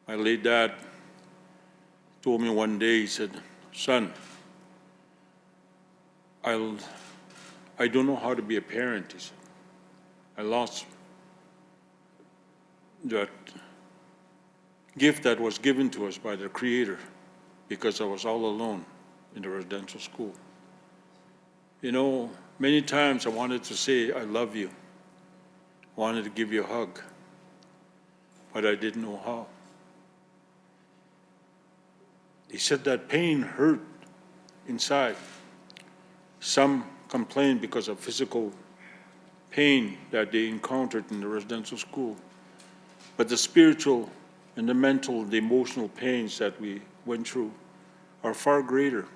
My late dad told me one day, he said, "Son, I don't know how to be a parent," he said. "I lost that gift that was given to us by the Creator because I was all alone in the residential school. You know, many times I wanted to say, I love you. I wanted to give you a hug, but I didn't know how." He said that pain hurt inside. Some complained because of physical pain that they encountered in the residential school. But the spiritual and the mental, the emotional pains that we went through are far greater.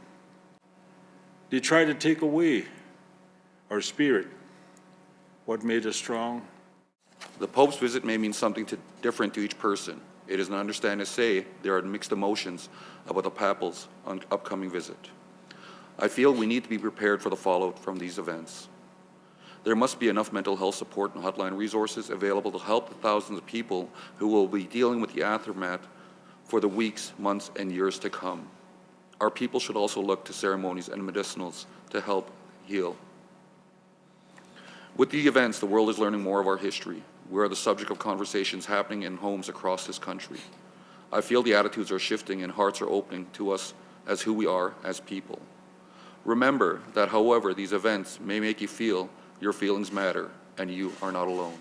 They try to take away our spirit, what made us strong. The Pope's visit may mean something different to each person. It is an understanding to say there are mixed emotions about the Papal's upcoming visit. I feel we need to be prepared for the fallout from these events. There must be enough mental health support and hotline resources available to help the thousands of people who will be dealing with the aftermath for the weeks, months, and years to come. Our people should also look to ceremonies and medicinals to help heal. With the events, the world is learning more of our history. We are the subject of conversations happening in homes across this country. I feel the attitudes are shifting and hearts are opening to us as who we are as people. Remember that however these events may make you feel, your feelings matter and you are not alone.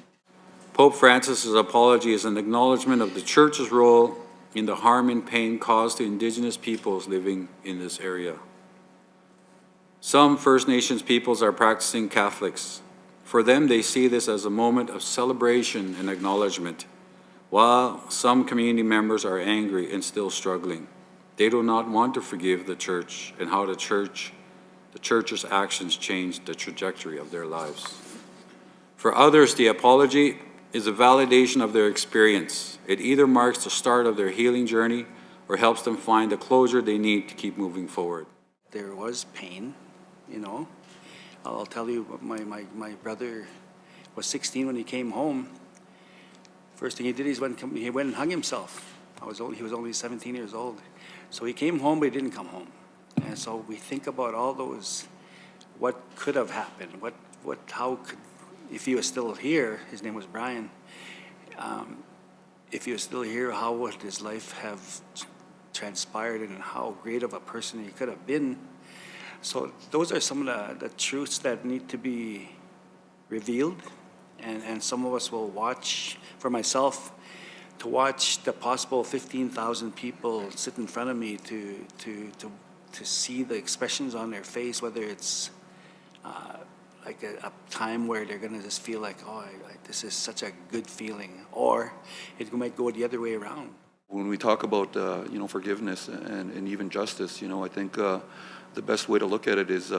Pope Francis's apology is an acknowledgement of the Church's role in the harm and pain caused to Indigenous peoples living in this area. Some First Nations peoples are practicing Catholics. For them, they see this as a moment of celebration and acknowledgement, while some community members are angry and still struggling. They do not want to forgive the Church and how the Church's actions changed the trajectory of their lives. For others, the apology is a validation of their experience. It either marks the start of their healing journey or helps them find the closure they need to keep moving forward. There was pain, you know. I'll tell you, my brother was 16 when he came home. First thing he did is he went and hung himself. He was only 17 years old. So he came home, but he didn't come home. And so we think about all those, what could have happened, how could, if he was still here, his name was Brian, if he was still here, how would his life have transpired and how great of a person he could have been. So those are some of the truths that need to be revealed, and some of us will watch. For myself, to watch the possible 15,000 people sit in front of me to see the expressions on their face, whether it's like a time where they're gonna just feel like, oh, this is such a good feeling, or it might go the other way around. When we talk about forgiveness and even justice, I think the best way to look at it is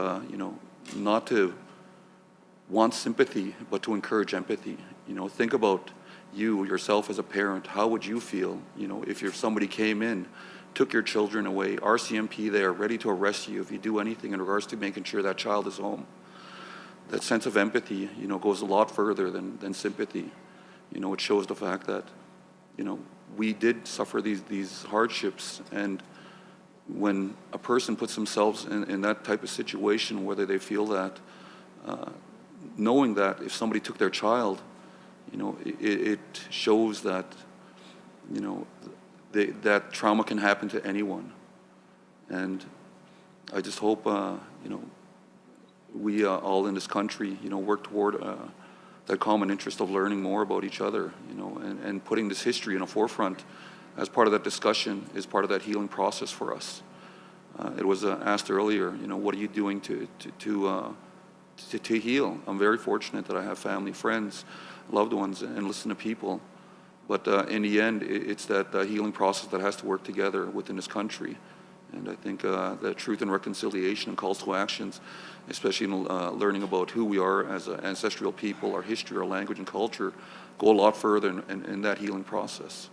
not to want sympathy, but to encourage empathy. Think about you yourself as a parent. How would you feel, if somebody came in, took your children away, RCMP there, ready to arrest you if you do anything in regards to making sure that child is home? That sense of empathy, goes a lot further than sympathy. It shows the fact that, we did suffer these hardships, and when a person puts themselves in that type of situation, whether they feel that, knowing that if somebody took their child, it shows that, that trauma can happen to anyone. And I just hope, we all in this country, work toward that common interest of learning more about each other, and putting this history in a forefront as part of that discussion is part of that healing process for us. It was asked earlier, what are you doing to heal? I'm very fortunate that I have family, friends, loved ones, and listen to people. But in the end, it's that healing process that has to work together within this country. And I think that truth and reconciliation and calls to actions, especially in learning about who we are as an ancestral people, our history, our language and culture, go a lot further in that healing process.